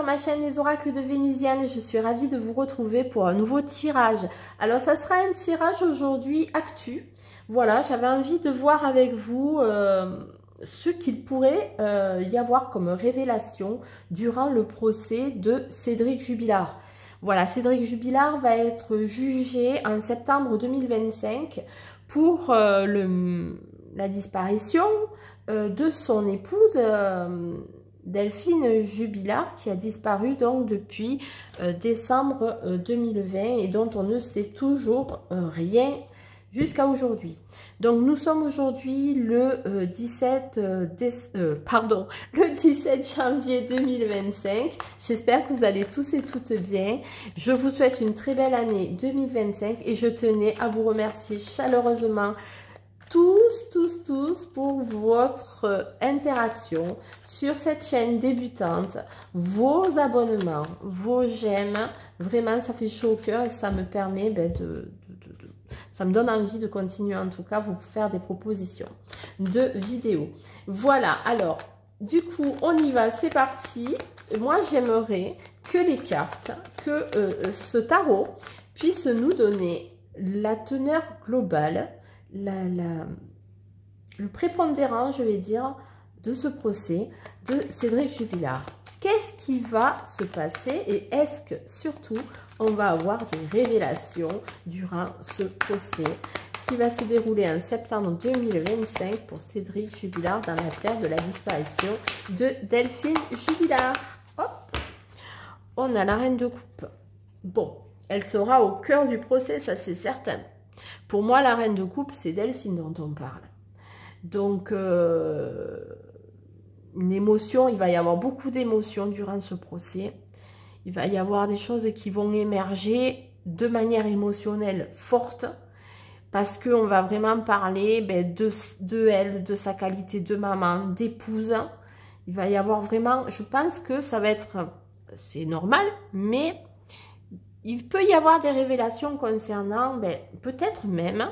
sur ma chaîne Les Oracles de Vénusienne. Je suis ravie de vous retrouver pour un nouveau tirage. Alors ça sera un tirage aujourd'hui actu. Voilà, j'avais envie de voir avec vous ce qu'il pourrait y avoir comme révélation durant le procès de Cédric Jubilard. Voilà, Cédric Jubilard va être jugé en septembre 2025 pour la disparition de son épouse Delphine Jubilard, qui a disparu donc depuis décembre 2020 et dont on ne sait toujours rien jusqu'à aujourd'hui. Donc nous sommes aujourd'hui le 17 janvier 2025. J'espère que vous allez tous et toutes bien. Je vous souhaite une très belle année 2025 et je tenais à vous remercier chaleureusement tous pour votre interaction sur cette chaîne débutante, vos abonnements, vos j'aime. Vraiment, ça fait chaud au cœur et ça me permet ça me donne envie de continuer en tout cas vous faire des propositions de vidéos. Voilà, alors du coup on y va, c'est parti. Moi j'aimerais que les cartes, que ce tarot puisse nous donner la teneur globale, le prépondérant, je vais dire, de ce procès de Cédric Jubilard. Qu'est-ce qui va se passer et est-ce que surtout on va avoir des révélations durant ce procès qui va se dérouler en septembre 2025 pour Cédric Jubilard dans l'affaire de la disparition de Delphine Jubilard. Hop, on a la reine de coupe. Bon, elle sera au cœur du procès, ça c'est certain. Pour moi, la reine de coupe, c'est Delphine dont on parle. Donc, une émotion, il va y avoir beaucoup d'émotions durant ce procès. Il va y avoir des choses qui vont émerger de manière émotionnelle forte parce qu'on va vraiment parler de elle, de sa qualité de maman, d'épouse. Il va y avoir vraiment, je pense que ça va être, c'est normal, mais il peut y avoir des révélations concernant, peut-être même,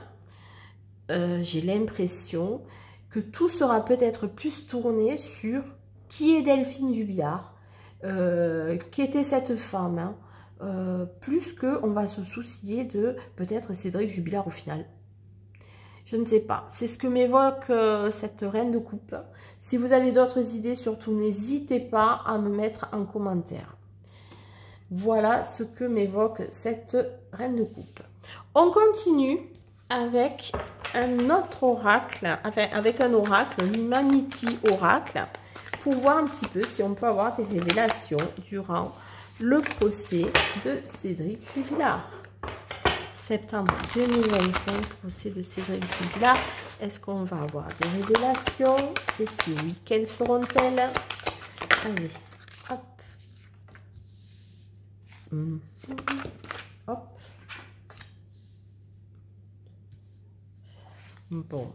j'ai l'impression que tout sera peut-être plus tourné sur qui est Delphine Jubilard, qui était cette femme, plus qu'on va se soucier de peut-être Cédric Jubilard au final. Je ne sais pas, c'est ce que m'évoque cette reine de coupe. Si vous avez d'autres idées, surtout n'hésitez pas à me mettre en commentaire. Voilà ce que m'évoque cette reine de coupe. On continue avec un autre oracle, enfin avec un oracle, l'Humanity Oracle, pour voir un petit peu si on peut avoir des révélations durant le procès de Cédric Jubilard. Septembre 2025, procès de Cédric Jubilard. Est-ce qu'on va avoir des révélations? Et si oui, quelles seront-elles? Allez, hop. Hop. Bon.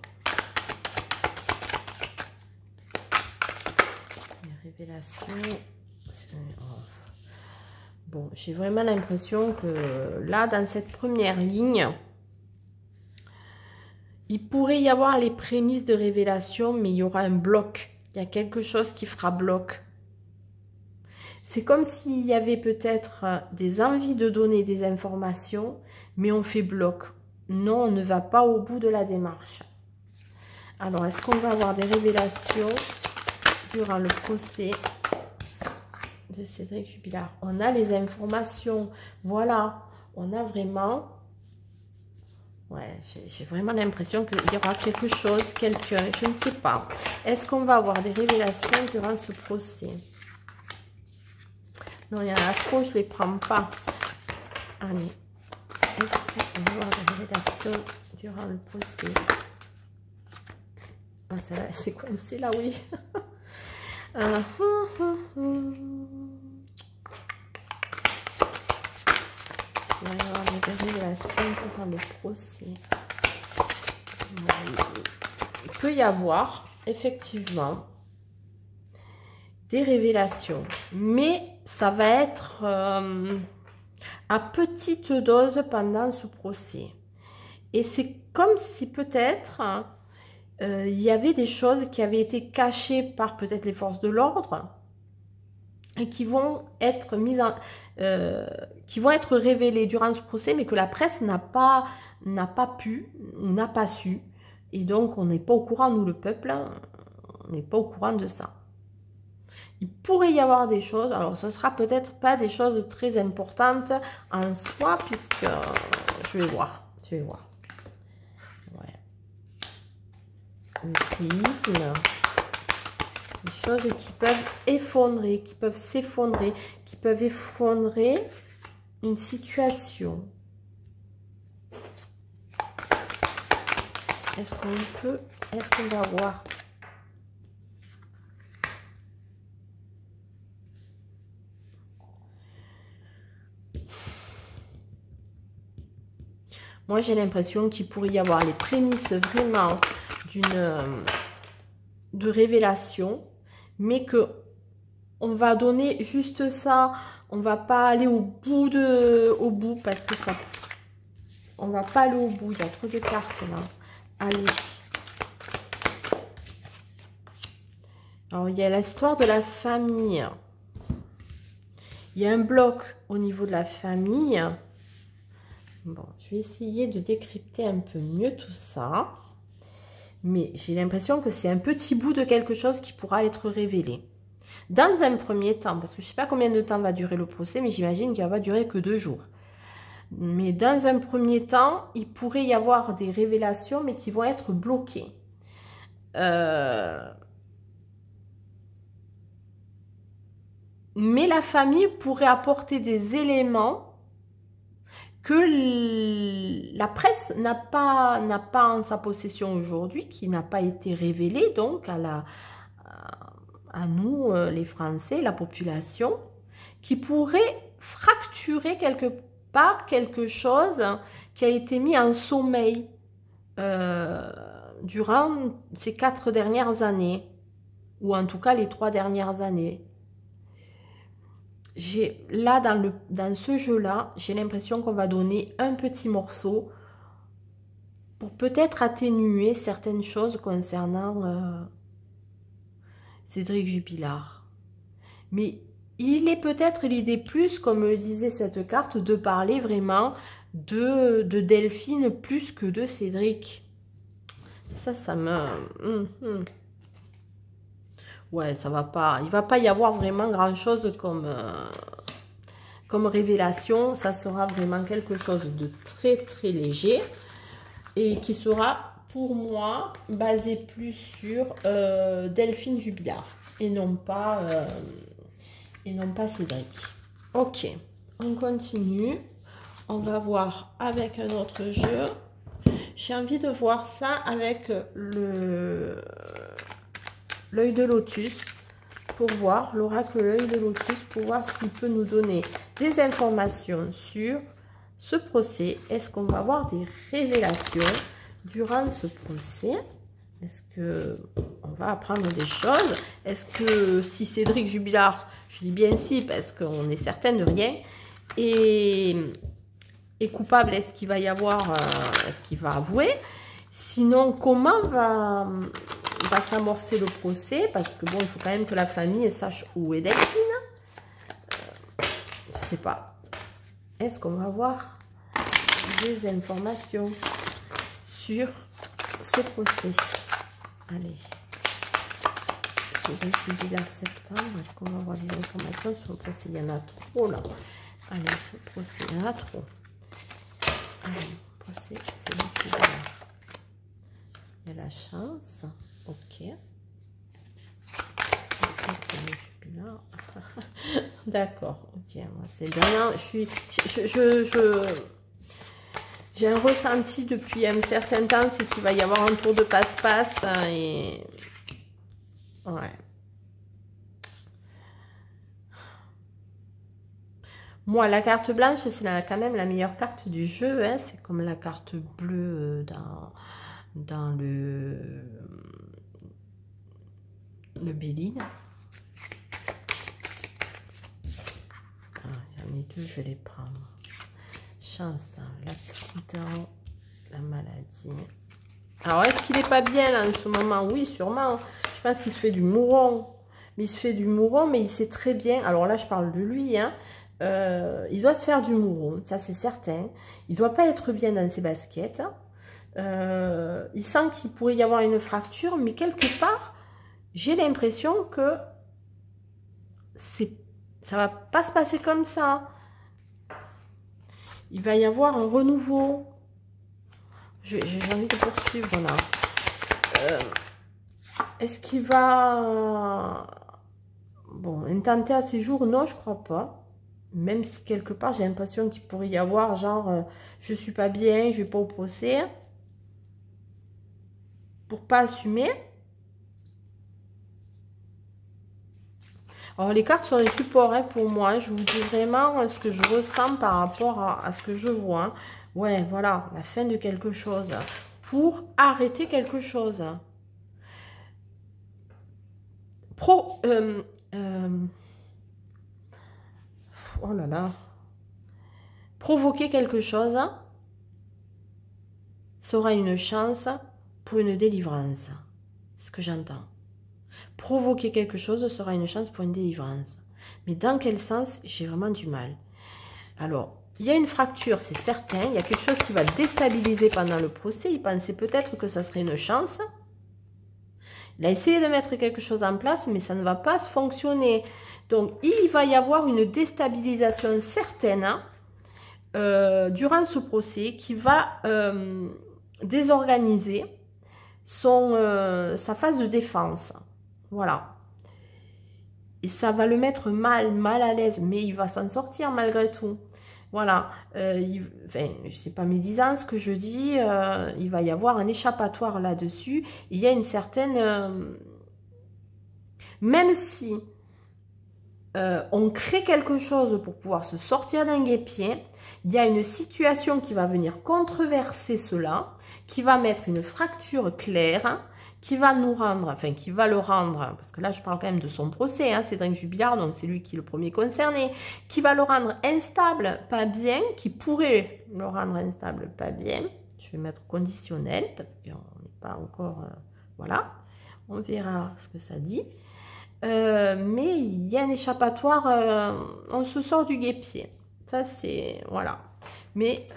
Les révélations. Bon, j'ai vraiment l'impression que là, dans cette première ligne, il pourrait y avoir les prémices de révélation, mais il y aura un bloc. Il y a quelque chose qui fera bloc. C'est comme s'il y avait peut-être des envies de donner des informations, mais on fait bloc. Non, on ne va pas au bout de la démarche. Alors, est-ce qu'on va avoir des révélations durant le procès de Cédric Jubilard? On a les informations. Voilà, on a vraiment... Ouais, j'ai vraiment l'impression qu'il y aura quelque chose, quelqu'un, je ne sais pas. Est-ce qu'on va avoir des révélations durant ce procès? Non, il y en a trop, je ne les prends pas. Allez. Est-ce qu'on va avoir des révélations durant le procès? Ah, celle-là, c'est coincé là, oui. Il va y avoir des révélations durant le procès. Il peut y avoir, effectivement, des révélations. Mais ça va être à petite dose pendant ce procès. Et c'est comme si peut-être il y avait des choses qui avaient été cachées par peut-être les forces de l'ordre et qui vont être qui vont être révélées durant ce procès, mais que la presse n'a pas pu ou n'a pas su. Et donc, on n'est pas au courant, nous, le peuple, on n'est pas au courant de ça. Il pourrait y avoir des choses, alors ce ne sera peut-être pas des choses très importantes en soi, puisque je vais voir. Ouais. Le séisme. Des choses qui peuvent effondrer, qui peuvent s'effondrer, qui peuvent effondrer une situation. Est-ce qu'on va voir? Moi, j'ai l'impression qu'il pourrait y avoir les prémices vraiment de révélation, mais que on va donner juste ça, on va pas aller au bout parce que ça, on va pas aller au bout, il y a trop de cartes là. Allez. Alors, il y a l'histoire de la famille. Il y a un bloc au niveau de la famille. Bon, je vais essayer de décrypter un peu mieux tout ça. Mais j'ai l'impression que c'est un petit bout de quelque chose qui pourra être révélé. Dans un premier temps, parce que je ne sais pas combien de temps va durer le procès, mais j'imagine qu'il ne va durer que 2 jours. Mais dans un premier temps, il pourrait y avoir des révélations, mais qui vont être bloquées. Mais la famille pourrait apporter des éléments que la presse n'a pas en sa possession aujourd'hui, qui n'a pas été révélé donc à nous, les Français, la population, qui pourrait fracturer quelque part quelque chose qui a été mis en sommeil durant ces 4 dernières années, ou en tout cas les 3 dernières années. Là, dans ce jeu-là, j'ai l'impression qu'on va donner un petit morceau pour peut-être atténuer certaines choses concernant Cédric Jubilard. Mais il est peut-être l'idée plus, comme disait cette carte, de parler vraiment de Delphine plus que de Cédric. Ça me... Ouais, ça va pas. Il va pas y avoir vraiment grand-chose comme révélation. Ça sera vraiment quelque chose de très, très léger. Et qui sera, pour moi, basé plus sur Delphine Jubilard. Et non pas Cédric. Ok, on continue. On va voir avec un autre jeu. J'ai envie de voir ça avec l'œil de lotus, pour voir l'oracle l'œil de lotus, pour voir s'il peut nous donner des informations sur ce procès. Est-ce qu'on va avoir des révélations durant ce procès? Est-ce que on va apprendre des choses? Est-ce que si Cédric Jubilard, je dis bien si parce qu'on est certaine de rien, est coupable, est-ce qu'il va y avoir, est-ce qu'il va avouer? Sinon, comment va s'amorcer le procès? Parce que bon, il faut quand même que la famille sache où est Delphine. Je sais pas. Est-ce qu'on va avoir des informations sur ce procès? Allez. Cédric Jubilard septembre. Est-ce qu'on va avoir des informations sur le procès? Il y en a trop là. Allez, ce procès, il y en a trop. Allez, procès, Cédric Jubilard. Il y a la chance. Ok. D'accord. Ok. C'est bien. J'ai un ressenti depuis un certain temps, c'est qu'il va y avoir un tour de passe-passe et ouais. Moi, la carte blanche, c'est quand même la meilleure carte du jeu. Hein. C'est comme la carte bleue dans le Béline. J'en ai 2, je vais les prendre. Chance, l'accident, la maladie. Alors, est-ce qu'il n'est pas bien là en ce moment? Oui, sûrement. Je pense qu'il se fait du mouron. mais il se fait du mouron, mais il sait très bien, alors là je parle de lui, hein, il doit se faire du mouron, ça c'est certain. Il doit pas être bien dans ses baskets. Il sent qu'il pourrait y avoir une fracture, mais quelque part, j'ai l'impression que ça va pas se passer comme ça. Il va y avoir un renouveau. J'ai envie de poursuivre là. Est-ce qu'il va... Bon, intenter à ses jours? Non, je crois pas. Même si quelque part, j'ai l'impression qu'il pourrait y avoir genre, je suis pas bien, je vais pas au procès. Pour pas assumer. Alors, les cartes sont les supports hein, pour moi. Je vous dis vraiment ce que je ressens par rapport à ce que je vois. Hein. Ouais, voilà, la fin de quelque chose. Pour arrêter quelque chose. Oh là là. Provoquer quelque chose sera une chance pour une délivrance. Ce que j'entends. Provoquer quelque chose sera une chance pour une délivrance. Mais dans quel sens? J'ai vraiment du mal. Alors, il y a une fracture, c'est certain. Il y a quelque chose qui va déstabiliser pendant le procès. Il pensait peut-être que ça serait une chance. Il a essayé de mettre quelque chose en place, mais ça ne va pas fonctionner. Donc, il va y avoir une déstabilisation certaine durant ce procès qui va désorganiser sa phase de défense. Voilà. Et ça va le mettre mal à l'aise, mais il va s'en sortir malgré tout. Voilà. Enfin, c'est pas médisant ce que je dis. Il va y avoir un échappatoire là-dessus. Il y a une certaine... même si on crée quelque chose pour pouvoir se sortir d'un guêpier, il y a une situation qui va venir controverser cela, qui va mettre une fracture claire, qui va nous rendre, enfin qui va le rendre, parce que là je parle quand même de son procès, hein, Cédric Jubilard, donc c'est lui qui est le premier concerné, qui va le rendre instable, pas bien, qui pourrait le rendre instable, pas bien. Je vais mettre conditionnel, parce qu'on n'est pas encore... voilà, on verra ce que ça dit. Mais il y a un échappatoire, on se sort du guêpier. Ça c'est... voilà. Mais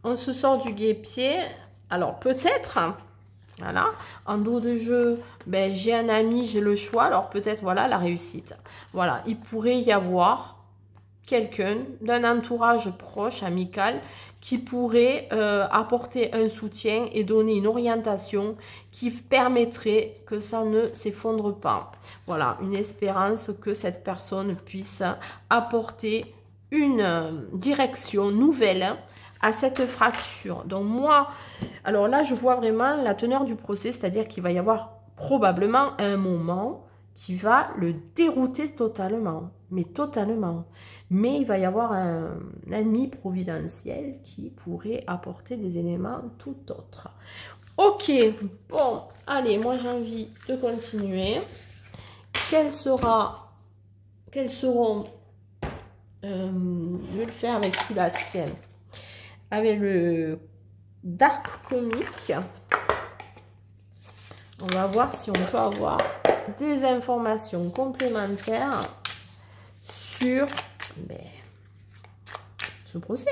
on se sort du guêpier, alors peut-être... Voilà, en dos de jeu, ben, j'ai un ami, j'ai le choix, alors peut-être, voilà, la réussite. Voilà, il pourrait y avoir quelqu'un d'un entourage proche, amical, qui pourrait apporter un soutien et donner une orientation qui permettrait que ça ne s'effondre pas. Voilà, une espérance que cette personne puisse apporter une direction nouvelle à cette fracture. Donc moi, alors là, je vois vraiment la teneur du procès, c'est-à-dire qu'il va y avoir probablement un moment qui va le dérouter totalement, mais totalement. Mais il va y avoir un ennemi providentiel qui pourrait apporter des éléments tout autres. Ok, bon, allez, moi j'ai envie de continuer. Quels seront, je vais le faire avec celui-là, tiens. Avec le Dark Comic, on va voir si on peut avoir des informations complémentaires sur ce procès.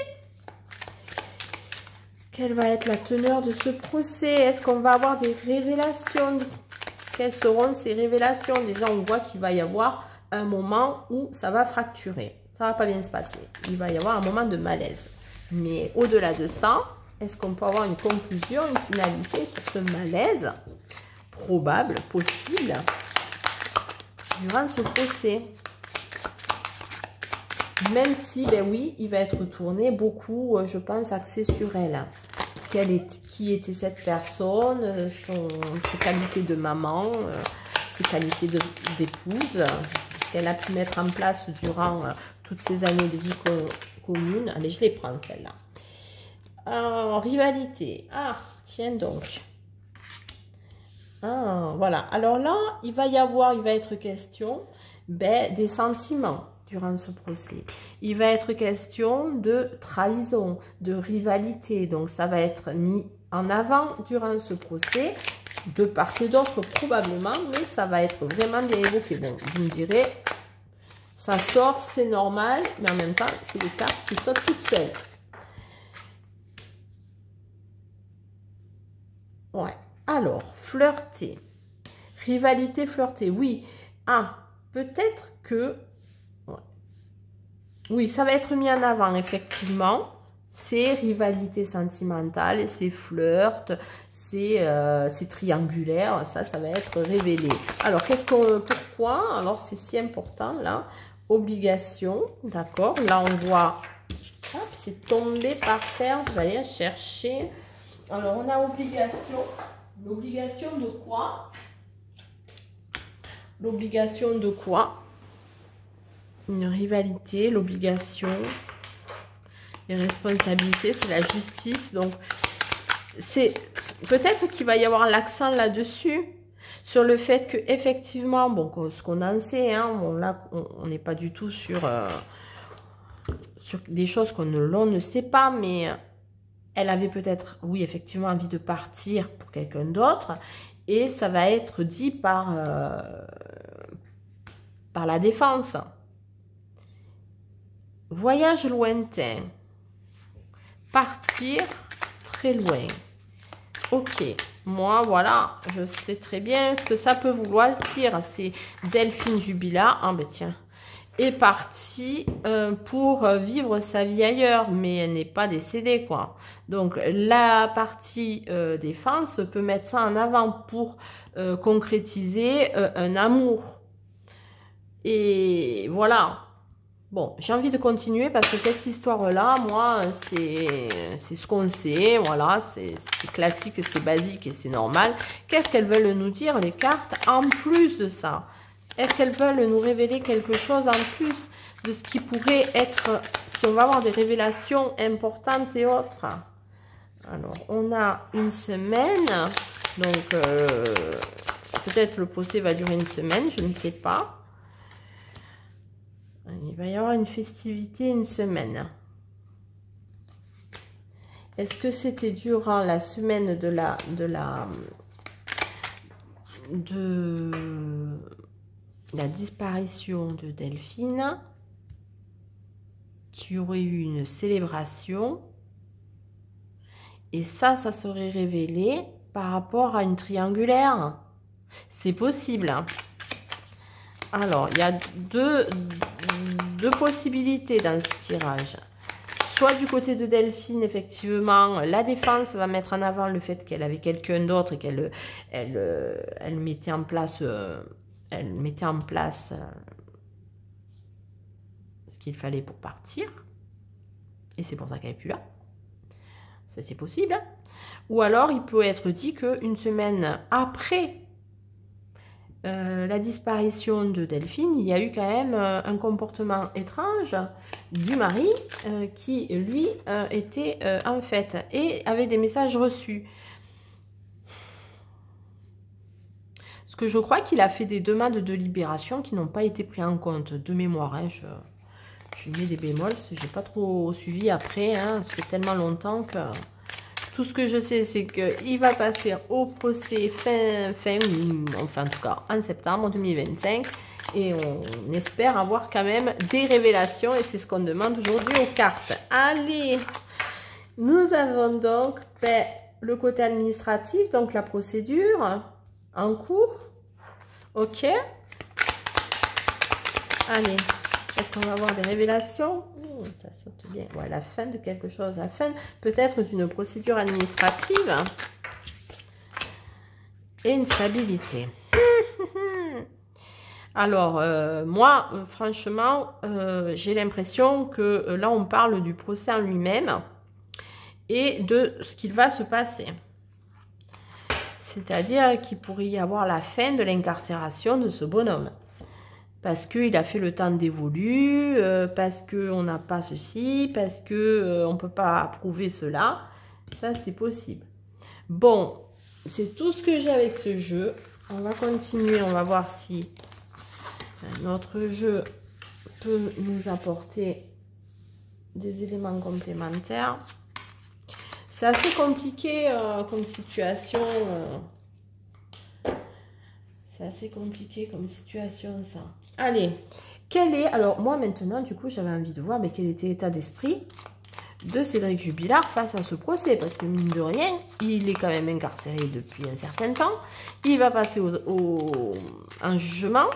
Quelle va être la teneur de ce procès? Est-ce qu'on va avoir des révélations? Quelles seront ces révélations? Déjà, on voit qu'il va y avoir un moment où ça va fracturer. Ça va pas bien se passer. Il va y avoir un moment de malaise. Mais au-delà de ça, est-ce qu'on peut avoir une conclusion, une finalité sur ce malaise probable, possible, durant ce procès? Même si, ben oui, il va être tourné beaucoup, je pense, axé sur elle. Qui était cette personne, ses qualités de maman, ses qualités d'épouse, qu'elle a pu mettre en place durant toutes ces années de vie commune. Allez, je les prends, celle-là. Rivalité. Ah, tiens donc. Ah, voilà. Alors là, il va être question des sentiments durant ce procès. Il va être question de trahison, de rivalité. Donc, ça va être mis en avant durant ce procès. de part et d'autre probablement, mais ça va être vraiment bien évoqué. Bon, vous me direz, ça sort, c'est normal, mais en même temps, c'est des cartes qui sautent toutes seules. Ouais. Alors, flirter. Rivalité, flirter. Oui. Ah, peut-être que... Ouais. Oui, ça va être mis en avant, effectivement. C'est rivalité sentimentale, c'est flirt, c'est triangulaire. Ça va être révélé. Alors, pourquoi? Alors, c'est si important, là. Obligation, d'accord. Là, on voit... Hop, c'est tombé par terre. Je vais aller chercher... Alors, on a obligation. L'obligation de quoi? L'obligation de quoi? Une rivalité, l'obligation, les responsabilités, c'est la justice. Donc, c'est peut-être qu'il va y avoir l'accent là-dessus, sur le fait que effectivement, bon, ce qu'on en sait, hein, bon, là, on n'est pas du tout sur des choses l'on ne sait pas, mais... Elle avait peut-être, oui, effectivement, envie de partir pour quelqu'un d'autre. Et ça va être dit par la défense. Voyage lointain. Partir très loin. Ok. Moi, voilà, je sais très bien ce que ça peut vouloir dire. C'est Delphine Jubilat. Ah, ben tiens. Est partie pour vivre sa vie ailleurs, mais elle n'est pas décédée, quoi. Donc, la partie défense peut mettre ça en avant pour concrétiser un amour. Et voilà. Bon, j'ai envie de continuer parce que cette histoire-là, moi, c'est ce qu'on sait. Voilà, c'est classique, c'est basique et c'est normal. Qu'est-ce qu'elles veulent nous dire, les cartes, en plus de ça? Est-ce qu'elles veulent nous révéler quelque chose en plus de ce qui pourrait être, si on va avoir des révélations importantes et autres? Alors, on a une semaine, donc peut-être le procès va durer une semaine, je ne sais pas. Il va y avoir une festivité une semaine. Est-ce que c'était durant la semaine de la disparition de Delphine, qui aurait eu une célébration, et ça serait révélé par rapport à une triangulaire? C'est possible, hein. Alors, il y a deux possibilités dans ce tirage. Soit du côté de Delphine, effectivement, la défense va mettre en avant le fait qu'elle avait quelqu'un d'autre et qu'elle mettait en place... ce qu'il fallait pour partir. Et c'est pour ça qu'elle n'est plus là. Ça, c'est possible. Ou alors, il peut être dit qu'une semaine après la disparition de Delphine, il y a eu quand même un comportement étrange du mari qui, lui, était en fête et avait des messages reçus. Parce que je crois qu'il a fait des demandes de libération qui n'ont pas été prises en compte, de mémoire. Hein, je mets des bémols parce que je n'ai pas trop suivi après. Hein, ça fait tellement longtemps que... Tout ce que je sais, c'est qu'il va passer au procès enfin en tout cas en septembre 2025. Et on espère avoir quand même des révélations. Et c'est ce qu'on demande aujourd'hui aux cartes. Allez, nous avons donc le côté administratif, donc la procédure en cours. Ok. Allez, est-ce qu'on va avoir des révélations? Ça saute bien. Ouais, la fin de quelque chose. La fin peut-être d'une procédure administrative. Et une stabilité. Alors, moi, franchement, j'ai l'impression que là, on parle du procès en lui-même et de ce qu'il va se passer. C'est-à-dire qu'il pourrait y avoir la fin de l'incarcération de ce bonhomme. Parce qu'il a fait le temps dévolu, parce qu'on n'a pas ceci, parce qu'on ne peut pas approuver cela. Ça, c'est possible. Bon, c'est tout ce que j'ai avec ce jeu. On va continuer, on va voir si notre jeu peut nous apporter des éléments complémentaires. C'est assez compliqué comme situation. C'est assez compliqué comme situation, ça. Allez, quel est... Alors, moi, maintenant, du coup, j'avais envie de voir mais quel était l'état d'esprit de Cédric Jubilard face à ce procès. Parce que, mine de rien, il est quand même incarcéré depuis un certain temps. Il va passer en jugement.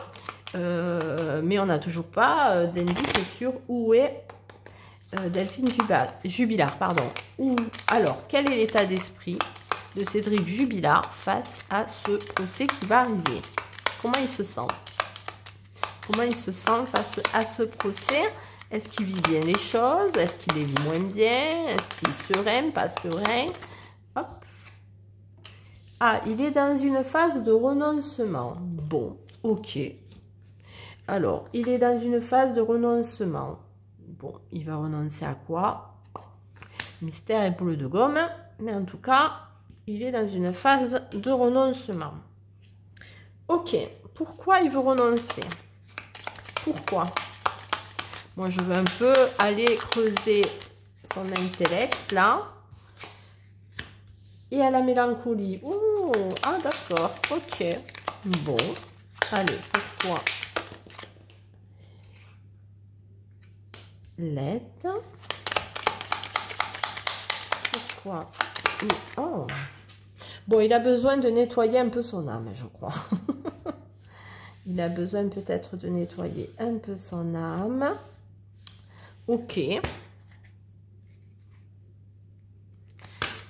Mais on n'a toujours pas d'indice sur où est Delphine Jubilard. Alors, quel est l'état d'esprit de Cédric Jubilard face à ce procès qui va arriver? Comment il se sent? Comment il se sent face à ce procès? Est-ce qu'il vit bien les choses? Est-ce qu'il les vit moins bien? Est-ce qu'il est serein, pas serein? Hop. Ah, il est dans une phase de renoncement. Bon, ok. Alors, il est dans une phase de renoncement. Bon, il va renoncer à quoi? Mystère et boule de gomme. Mais en tout cas, il est dans une phase de renoncement. Ok, pourquoi il veut renoncer? Pourquoi? Moi, je veux un peu aller creuser son intellect, là. Et à la mélancolie. Oh, ah, d'accord, ok. Bon, allez, pourquoi? L'aide. Pourquoi? Oh. Bon, il a besoin de nettoyer un peu son âme, je crois. Il a besoin peut-être de nettoyer un peu son âme. Ok.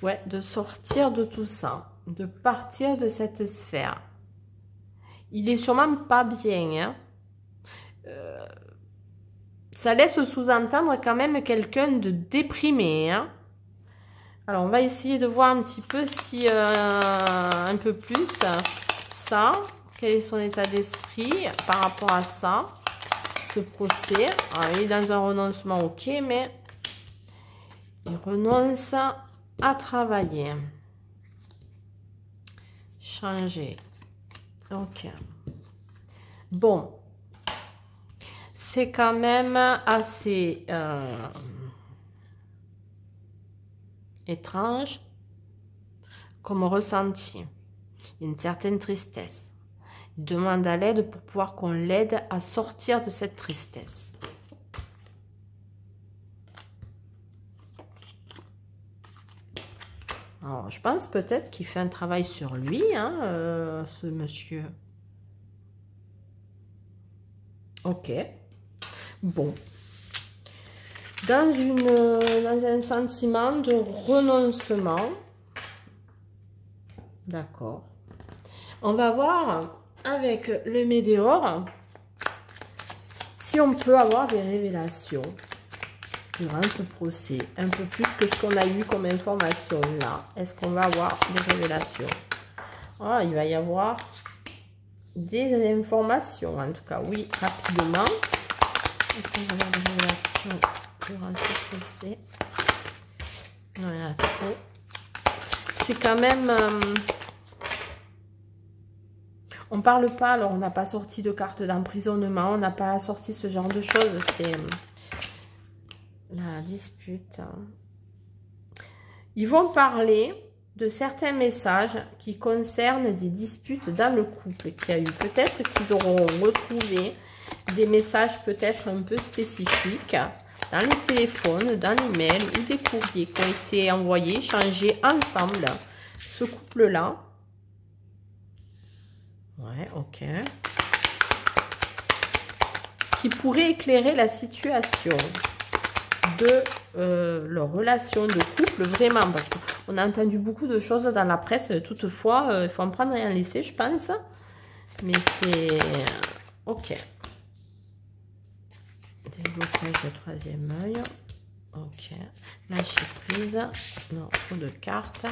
Ouais, de sortir de tout ça. De partir de cette sphère. Il est sûrement pas bien. Hein. Ça laisse sous-entendre quand même quelqu'un de déprimé. Hein. Alors, on va essayer de voir un petit peu si... un peu plus ça... Quel est son état d'esprit par rapport à ça, ce procès? Alors, il est dans un renoncement, ok, mais il renonce à travailler. Changer. Ok. Bon. C'est quand même assez étrange comme ressenti. Une certaine tristesse. Il demande à l'aide pour pouvoir qu'on l'aide à sortir de cette tristesse. Alors, je pense peut-être qu'il fait un travail sur lui, hein, ce monsieur. Ok. Bon. Dans un sentiment de renoncement. D'accord. On va voir avec le Météore si on peut avoir des révélations durant ce procès. Un peu plus que ce qu'on a eu comme information là. Est-ce qu'on va avoir des révélations? Oh, il va y avoir des informations. En tout cas, oui, rapidement. Est-ce qu'on va avoir des révélations durant ce procès? Non, il y en a trop. C'est quand même... on parle pas, alors on n'a pas sorti de carte d'emprisonnement, on n'a pas sorti ce genre de choses. C'est la dispute. Ils vont parler de certains messages qui concernent des disputes dans le couple qu'il y a eu. Peut-être qu'ils auront retrouvé des messages peut-être un peu spécifiques dans les téléphones, dans les mails ou des courriers qui ont été envoyés, échangés ensemble. Ce couple-là. Ouais, ok. Qui pourrait éclairer la situation de leur relation de couple, vraiment. Parce qu'on a entendu beaucoup de choses dans la presse. Toutefois, il faut en prendre et en laisser, je pense. Mais c'est... ok. Déblocage de troisième œil. Ok. Lâcher prise. Non, trop de cartes.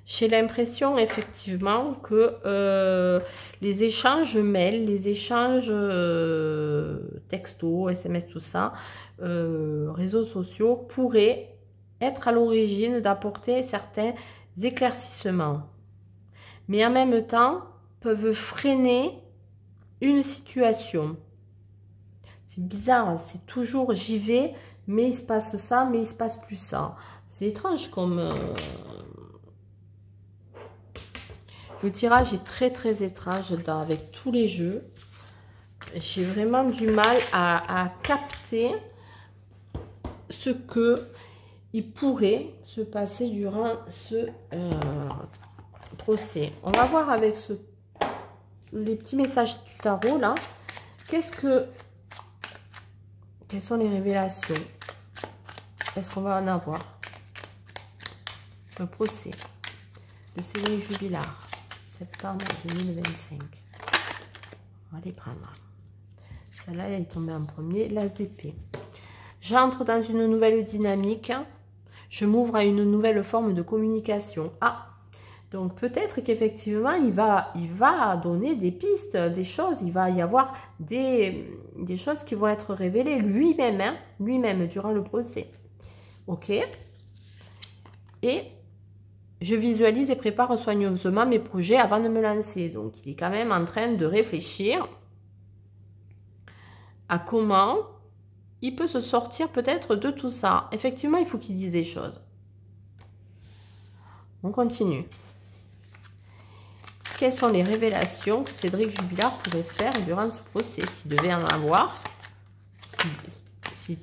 J'ai l'impression effectivement que les échanges mails, les échanges textos, SMS, tout ça, réseaux sociaux pourraient être à l'origine d'apporter certains éclaircissements. Mais en même temps, peuvent freiner une situation. C'est bizarre, c'est toujours j'y vais mais il se passe ça, mais il se passe plus ça. C'est étrange comme... Le tirage est très très étrange avec tous les jeux. J'ai vraiment du mal à capter ce que il pourrait se passer durant ce procès. On va voir avec les petits messages du tarot là. Quelles sont les révélations? Est-ce qu'on va en avoir? Le procès de Cédric Jubilard, septembre 2025. On va les prendre. Celle-là, elle est tombée en premier. L'As d'épée. J'entre dans une nouvelle dynamique. Je m'ouvre à une nouvelle forme de communication. Ah, donc peut-être qu'effectivement, il va donner des pistes, des choses. Il va y avoir des choses qui vont être révélées lui-même, hein, lui-même durant le procès. Ok. Et je visualise et prépare soigneusement mes projets avant de me lancer. Donc, il est quand même en train de réfléchir à comment il peut se sortir peut-être de tout ça. Effectivement, il faut qu'il dise des choses. On continue. Quelles sont les révélations que Cédric Jubilard pourrait faire durant ce procès, s'il devait en avoir? Si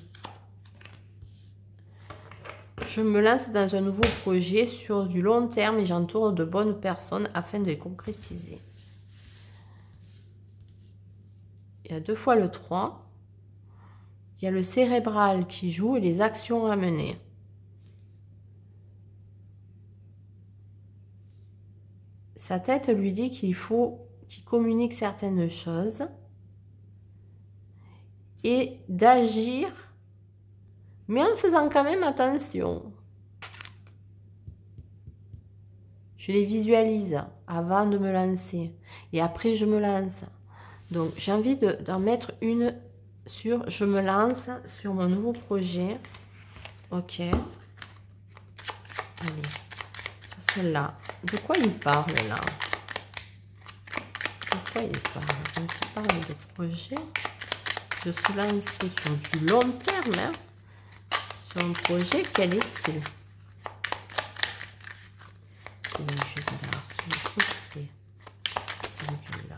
je me lance dans un nouveau projet sur du long terme et j'entoure de bonnes personnes afin de les concrétiser. Il y a 2 fois le 3. Il y a le cérébral qui joue et les actions à mener. Sa tête lui dit qu'il faut qu'il communique certaines choses et d'agir, mais en faisant quand même attention. Je les visualise avant de me lancer et après je me lance. Donc j'ai envie d'en mettre une sur je me lance sur mon nouveau projet. Ok. Allez, sur celle-là. De quoi il parle là? De quoi il parle? Donc il parle de projet, de se lancer sur du long terme, hein, sur un projet. Quel est-il?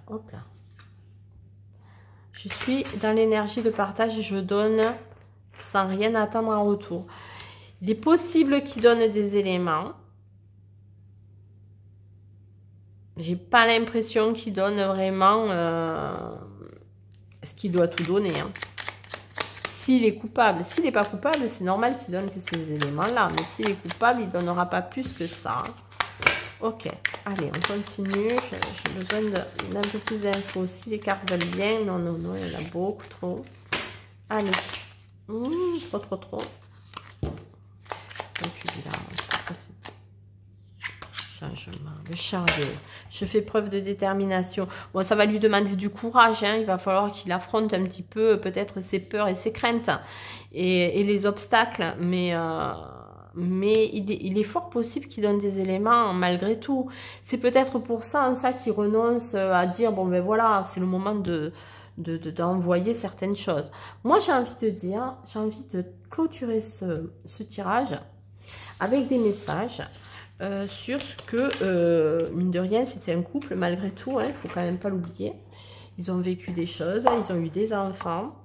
Hop là. Je suis dans l'énergie de partage et je donne sans rien attendre en retour. Il est possible qu'il donne des éléments. J'ai pas l'impression qu'il donne vraiment ce qu'il doit tout donner. Hein. S'il est coupable, s'il n'est pas coupable, c'est normal qu'il donne que ces éléments-là. Mais s'il est coupable, il ne donnera pas plus que ça. Hein. Ok, allez, on continue. J'ai besoin d'un peu plus d'infos. Si les cartes veulent bien, non, non, non, il y en a beaucoup trop. Allez, trop. Donc, je dis là, changement, le chariot. Je fais preuve de détermination. Bon, ça va lui demander du courage. Hein. Il va falloir qu'il affronte un petit peu peut-être ses peurs et ses craintes et les obstacles. Mais il est fort possible qu'il donne des éléments malgré tout. C'est peut-être pour ça, qu'il renonce à dire, bon ben voilà, c'est le moment d'envoyer certaines choses. Moi, j'ai envie de dire, j'ai envie de clôturer ce tirage avec des messages sur ce que, mine de rien, c'était un couple malgré tout, hein, il ne faut quand même pas l'oublier. Ils ont vécu des choses, ils ont eu des enfants.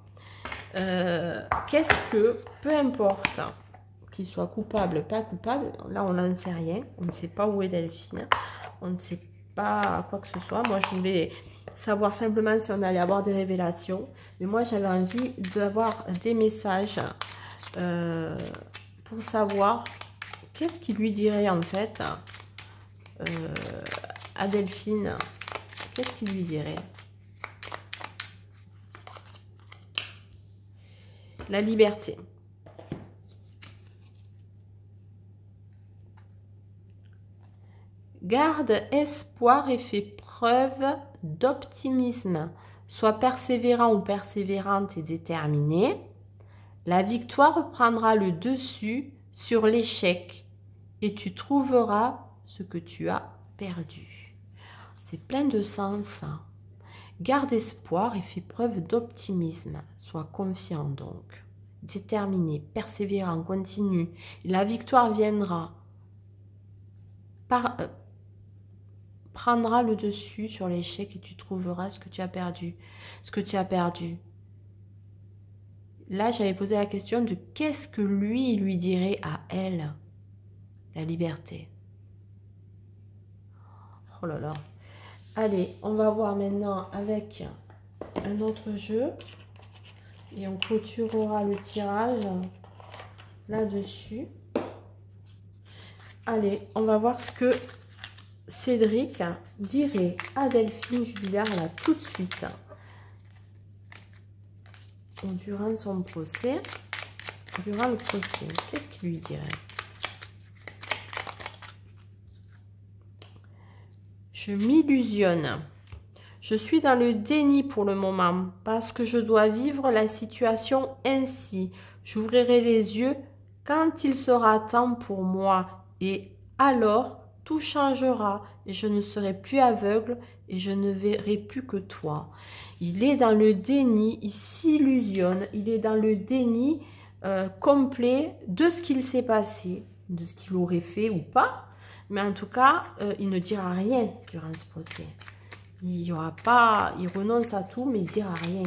Qu'est-ce que, peu importe qu'il soit coupable, pas coupable, là on n'en sait rien, on ne sait pas où est Delphine, on ne sait pas quoi que ce soit. Moi je voulais savoir simplement si on allait avoir des révélations, mais moi j'avais envie d'avoir des messages pour savoir qu'est-ce qu'il lui dirait en fait à Delphine. Qu'est-ce qu'il lui dirait? La liberté. Garde espoir et fais preuve d'optimisme. Sois persévérant ou persévérante et déterminé. La victoire prendra le dessus sur l'échec et tu trouveras ce que tu as perdu. C'est plein de sens. Garde espoir et fais preuve d'optimisme. Sois confiant donc. déterminé, persévérant, continu. La victoire viendra, prendra le dessus sur l'échec et tu trouveras ce que tu as perdu. Ce que tu as perdu. Là, j'avais posé la question de qu'est-ce que lui dirait à elle, la liberté. Oh là là. Allez, on va voir maintenant avec un autre jeu. Et on clôturera le tirage là-dessus. Allez, on va voir ce que Cédric dirait à Delphine Jubilard là tout de suite. Durant son procès. Durant le procès, qu'est-ce qu'il lui dirait? Je m'illusionne. Je suis dans le déni pour le moment parce que je dois vivre la situation ainsi. J'ouvrirai les yeux quand il sera temps pour moi et alors tout changera et je ne serai plus aveugle et je ne verrai plus que toi. Il est dans le déni, il s'illusionne, il est dans le déni complet de ce qu'il s'est passé, de ce qu'il aurait fait ou pas. Mais en tout cas, il ne dira rien durant ce procès. Il y aura pas, il renonce à tout, mais il ne dira rien.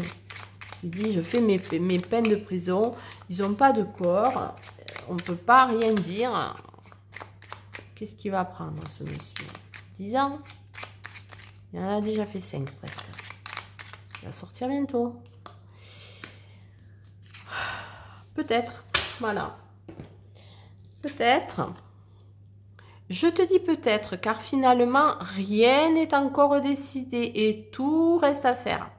Il dit, je fais mes peines de prison, ils n'ont pas de corps, on ne peut pas rien dire. Qu'est-ce qu'il va prendre, ce monsieur? 10 ans? Il en a déjà fait 5 presque. Il va sortir bientôt. Peut-être, voilà. Peut-être. Je te dis peut-être, car finalement, rien n'est encore décidé et tout reste à faire.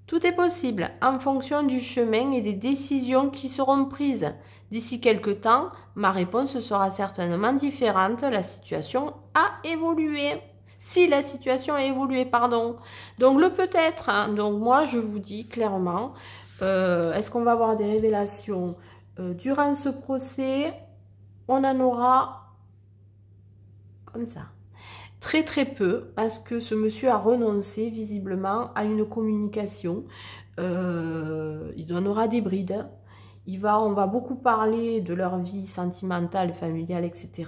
Tout est possible en fonction du chemin et des décisions qui seront prises. D'ici quelque temps, ma réponse sera certainement différente. La situation a évolué. Si la situation a évolué, pardon. Donc le peut-être. Hein. Donc moi, je vous dis clairement, est-ce qu'on va avoir des révélations durant ce procès? On en aura comme ça. Très très peu, parce que ce monsieur a renoncé visiblement à une communication. Il donnera des brides. On va beaucoup parler de leur vie sentimentale, familiale, etc.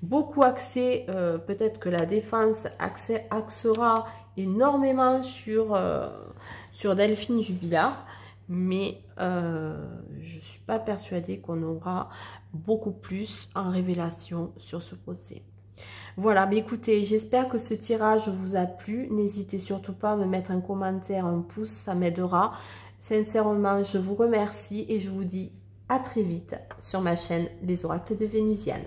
Beaucoup axé, peut-être que la défense axera énormément sur Delphine Jubilard, mais je ne suis pas persuadée qu'on aura beaucoup plus en révélation sur ce procès. Voilà, mais écoutez, j'espère que ce tirage vous a plu. N'hésitez surtout pas à me mettre un commentaire, un pouce, ça m'aidera. Sincèrement, je vous remercie et je vous dis à très vite sur ma chaîne Les Oracles de Vénusiane.